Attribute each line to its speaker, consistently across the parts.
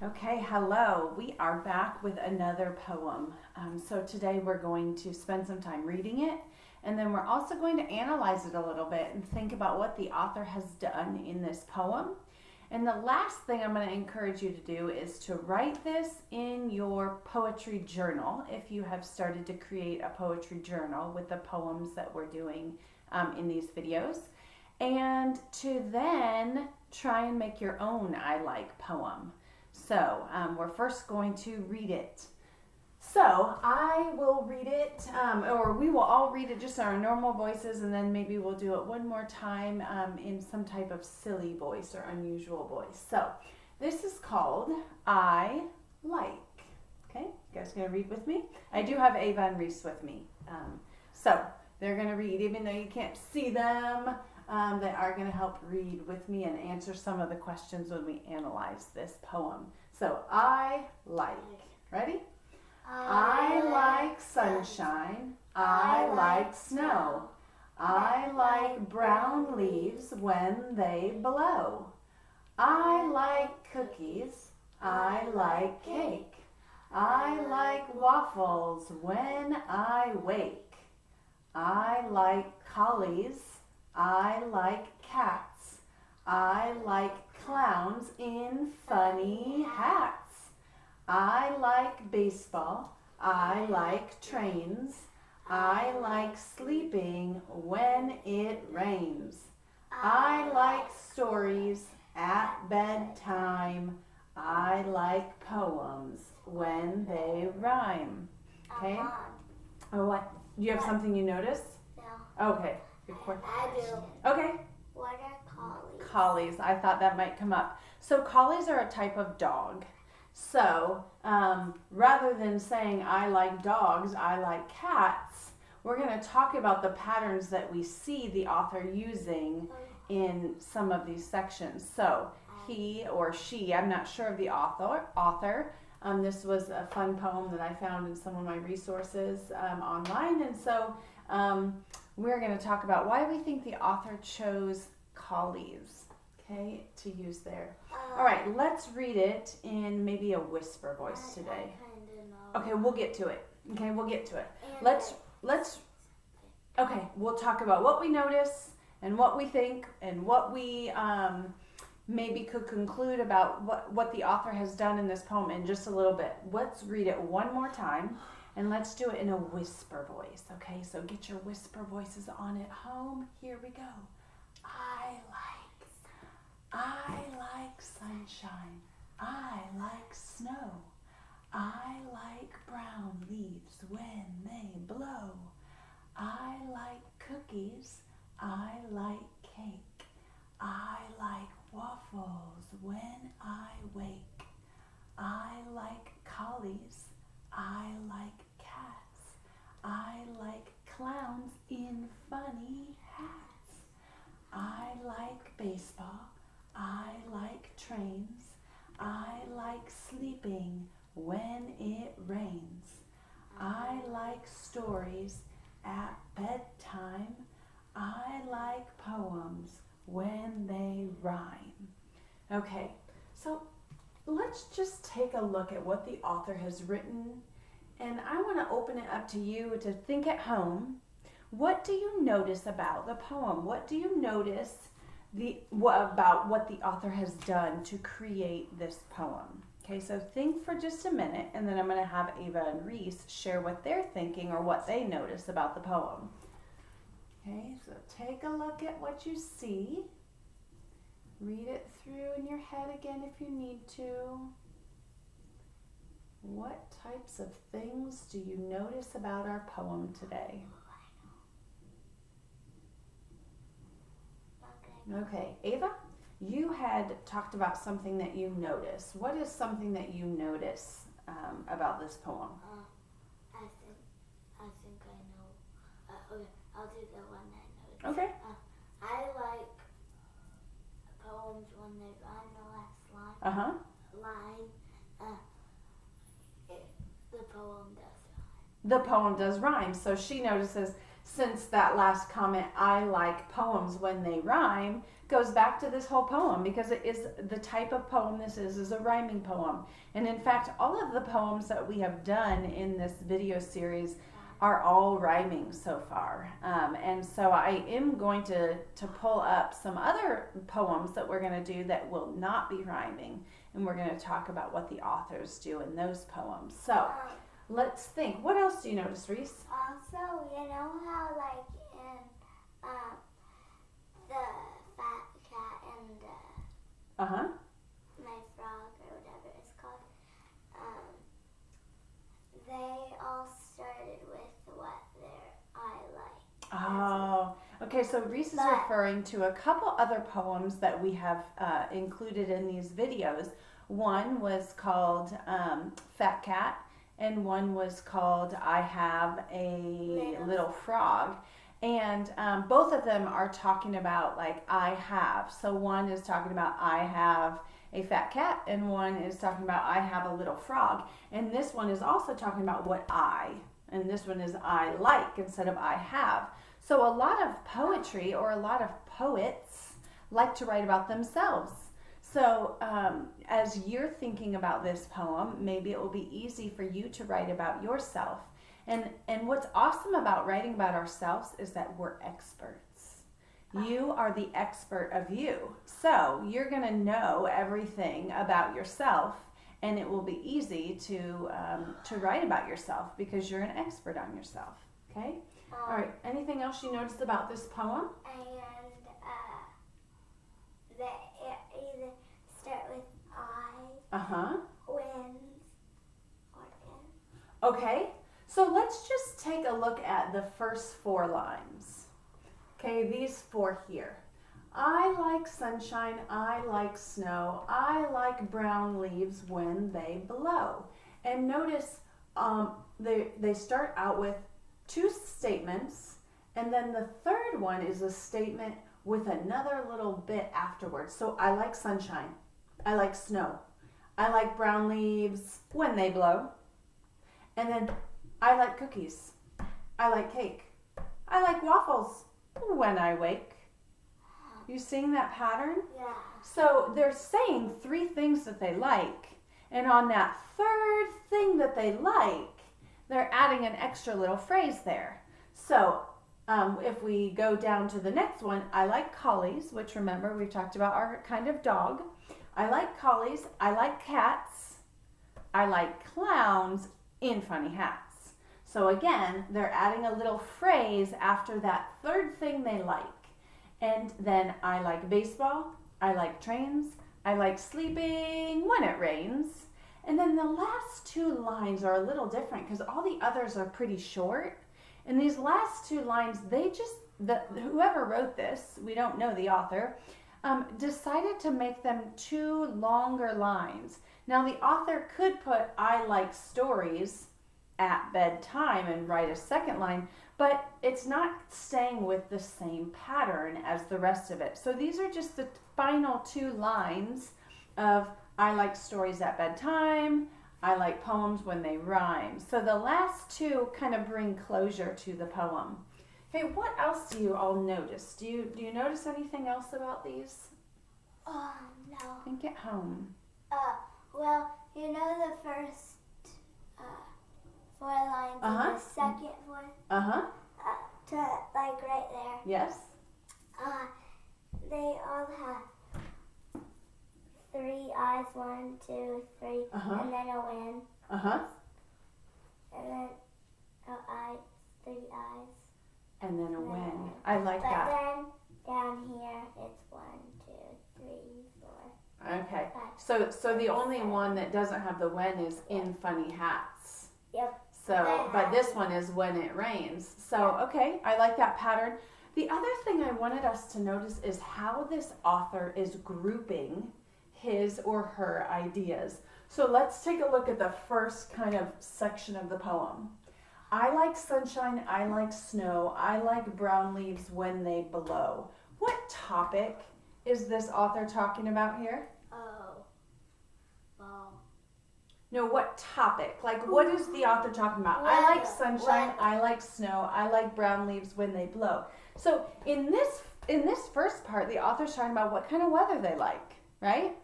Speaker 1: Okay, hello. We are back with another poem. So today we're going to spend some time reading it, and then we're also going to analyze it a little bit and think about what the author has done in this poem. And the last thing I'm going to encourage you to do is to write this in your poetry journal if you have started to create a poetry journal with the poems that we're doing in these videos, and to then try and make your own I Like poem. So we're first going to read it. So I will read it, or we will all read it just in our normal voices, and then maybe we'll do it one more time in some type of silly voice or unusual voice. So this is called I Like. Okay, you guys gonna read with me? I do have Ava and Reese with me. So they're gonna read, even though you can't see them. They are going to help read with me and answer some of the questions when we analyze this poem. So, I like. Ready? I like sunshine. I like snow. I like brown leaves when they blow. I like cookies. I like cake. I like waffles when I wake. I like collies. I like cats. I like clowns in funny hats. I like baseball. I like trains. I like sleeping when it rains. I like stories at bedtime. I like poems when they rhyme. Okay? Oh, what? Do you have something you notice?
Speaker 2: No.
Speaker 1: Okay.
Speaker 2: I do.
Speaker 1: Okay.
Speaker 2: What are collies?
Speaker 1: Collies. I thought that might come up. So collies are a type of dog. So rather than saying I like dogs, I like cats, we're going to talk about the patterns that we see the author using in some of these sections. So he or she, I'm not sure of the author. This was a fun poem that I found in some of my resources online. And so we're going to talk about why we think the author chose collies, okay, to use there. All right, let's read it in maybe a whisper voice today. Okay, we'll get to it. Okay, we'll get to it. Okay, we'll talk about what we notice and what we think and what we maybe could conclude about what the author has done in this poem in just a little bit. Let's read it one more time. And let's do it in a whisper voice, okay? So get your whisper voices on at home. Here we go. I like sunshine. I like snow. I like brown leaves when they blow. I like cookies. I like cake. I like waffles when I wake. I like collies. I like cats. I like clowns in funny hats. I like baseball. I like trains. I like sleeping when it rains. I like stories at bedtime. I like poems when they rhyme. Okay, so let's just take a look at what the author has written, and I want to open it up to you to think at home. What do you notice about the poem? What do you notice about what the author has done to create this poem? Okay, so think for just a minute, and then I'm going to have Ava and Reese share what they're thinking or what they notice about the poem. Okay, so take a look at what you see. Read it through in your head again if you need to. What types of things do you notice about our poem today? Okay, Ava, you had talked about something that you noticed. What is something that you notice about this poem?
Speaker 2: I think I know. Okay, I'll do the one I noticed.
Speaker 1: Okay.
Speaker 2: I like poems when they rhyme the last line.
Speaker 1: Uh-huh.
Speaker 2: The poem does rhyme.
Speaker 1: The poem does rhyme. So she notices since that last comment, I like poems when they rhyme, goes back to this whole poem because it is the type of poem this is a rhyming poem. And in fact, all of the poems that we have done in this video series are all rhyming so far. And so I am going to pull up some other poems that we're going to do that will not be rhyming. And we're going to talk about what the authors do in those poems. So let's think. What else do you notice, Reese?
Speaker 2: Also, you know how like in the fat cat and my frog or whatever it's called, they all started with what their eye like.
Speaker 1: Oh, okay. So Reese is referring to a couple other poems that we have included in these videos. One was called Fat Cat, and one was called I Have a Little Frog. And both of them are talking about like I have. So one is talking about I have a fat cat, and one is talking about I have a little frog. And this one is also talking about what and this one is I like instead of I have. So a lot of poetry or a lot of poets like to write about themselves. So as you're thinking about this poem, maybe it will be easy for you to write about yourself. And what's awesome about writing about ourselves is that we're experts. You are the expert of you. So you're going to know everything about yourself, and it will be easy to write about yourself because you're an expert on yourself. Okay? All right. Anything else you noticed about this poem?
Speaker 2: And they either start with I, wins, or in.
Speaker 1: Okay. So let's just take a look at the first 4 lines. Okay, these 4 here. I like sunshine, I like snow, I like brown leaves when they blow. And notice they start out with 2 statements, and then the third one is a statement with another little bit afterwards. So I like sunshine, I like snow, I like brown leaves when they blow, and then I like cookies, I like cake, I like waffles when I wake. You seeing that pattern?
Speaker 2: Yeah.
Speaker 1: So they're saying 3 things that they like, and on that third thing that they like, they're adding an extra little phrase there. So if we go down to the next one, I like collies, which remember we've talked about our kind of dog. I like collies, I like cats, I like clowns in funny hats. So again, they're adding a little phrase after that third thing they like. And then I like baseball, I like trains, I like sleeping when it rains. And then the last 2 lines are a little different because all the others are pretty short. And these last 2 lines, whoever wrote this, we don't know the author, decided to make them 2 longer lines. Now the author could put I like stories at bedtime and write a second line, but it's not staying with the same pattern as the rest of it. So these are just the final 2 lines of I like stories at bedtime, I like poems when they rhyme. So the last 2 kind of bring closure to the poem. Hey, what else do you all notice? Do you notice anything else about these?
Speaker 2: No.
Speaker 1: Think at home.
Speaker 2: Well, you know the first 4 lines and the second one? To like right there.
Speaker 1: Yes.
Speaker 2: They all have 3 eyes, 1, 2, 3, and then a win. And then 3 eyes.
Speaker 1: And then a win. I like
Speaker 2: but
Speaker 1: that.
Speaker 2: Then down here it's 1, 2, 3, 4.
Speaker 1: Okay.
Speaker 2: 5,
Speaker 1: So the only one that doesn't have the when is in funny hats.
Speaker 2: Yep.
Speaker 1: So, but this one is when it rains. So, okay, I like that pattern. The other thing I wanted us to notice is how this author is grouping his or her ideas. So let's take a look at the first kind of section of the poem. I like sunshine, I like snow, I like brown leaves when they blow. What topic is this author talking about here?
Speaker 2: Oh. Well.
Speaker 1: No, what topic? Like, what is the author talking about? I like sunshine. I like snow. I like brown leaves when they blow. So in this first part, the author's talking about what kind of weather they like, right?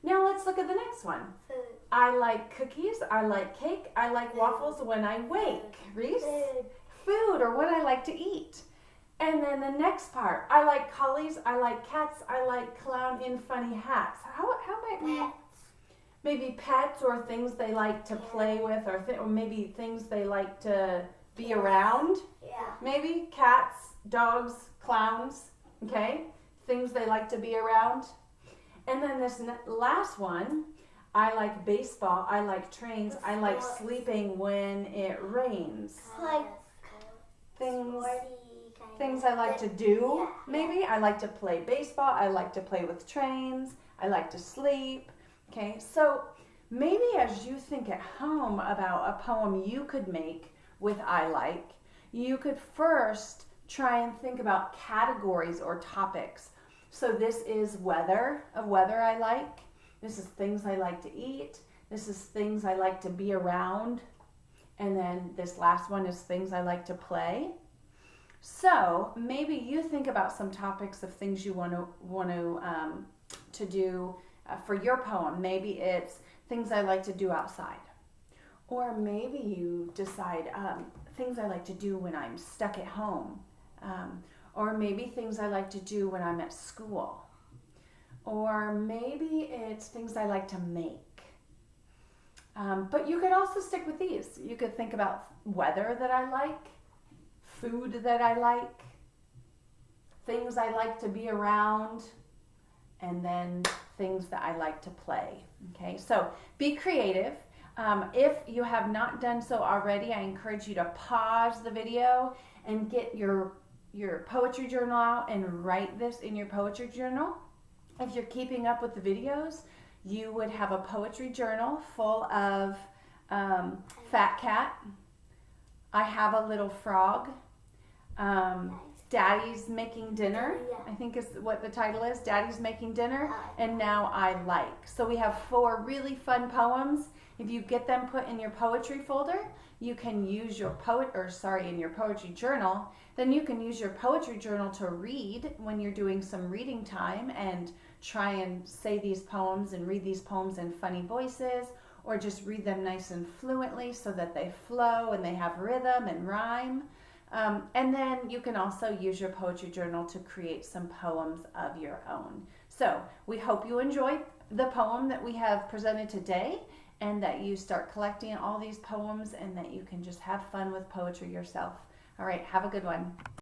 Speaker 1: Now let's look at the next one.
Speaker 2: Food.
Speaker 1: I like cookies. I like cake. I like waffles when I wake. Reese? Food, or what I like to eat. And then the next part, I like collies. I like cats. I like clown in funny hats. How might we? Maybe pets, or things they like to play with, or maybe things they like to be around.
Speaker 2: Yeah.
Speaker 1: Maybe cats, dogs, clowns, okay? Things they like to be around. And then this last one, I like baseball, I like trains, I like sleeping when it rains.
Speaker 2: Like
Speaker 1: things I like to do, maybe. I like to play baseball, I like to play with trains, I like to sleep. Okay, so maybe as you think at home about a poem you could make with I like, you could first try and think about categories or topics. So this is weather, a weather I like. This is things I like to eat. This is things I like to be around. And then this last one is things I like to play. So maybe you think about some topics of things you want to do for your poem. Maybe it's things I like to do outside. Or maybe you decide things I like to do when I'm stuck at home. Or maybe things I like to do when I'm at school. Or maybe it's things I like to make. But you could also stick with these. You could think about weather that I like, food that I like, things I like to be around, and then things that I like to play. Okay, so be creative. If you have not done so already, I encourage you to pause the video and get your poetry journal out and write this in your poetry journal. If you're keeping up with the videos, you would have a poetry journal full of Fat Cat, I Have a Little Frog, Daddy's Making Dinner, I think is what the title is, Daddy's Making Dinner, and Now I Like. So we have 4 really fun poems. If you get them put in your poetry folder, you can use your in your poetry journal. Then you can use your poetry journal to read when you're doing some reading time and try and say these poems and read these poems in funny voices, or just read them nice and fluently so that they flow and they have rhythm and rhyme. And then you can also use your poetry journal to create some poems of your own. So we hope you enjoyed the poem that we have presented today, and that you start collecting all these poems and that you can just have fun with poetry yourself. All right, have a good one.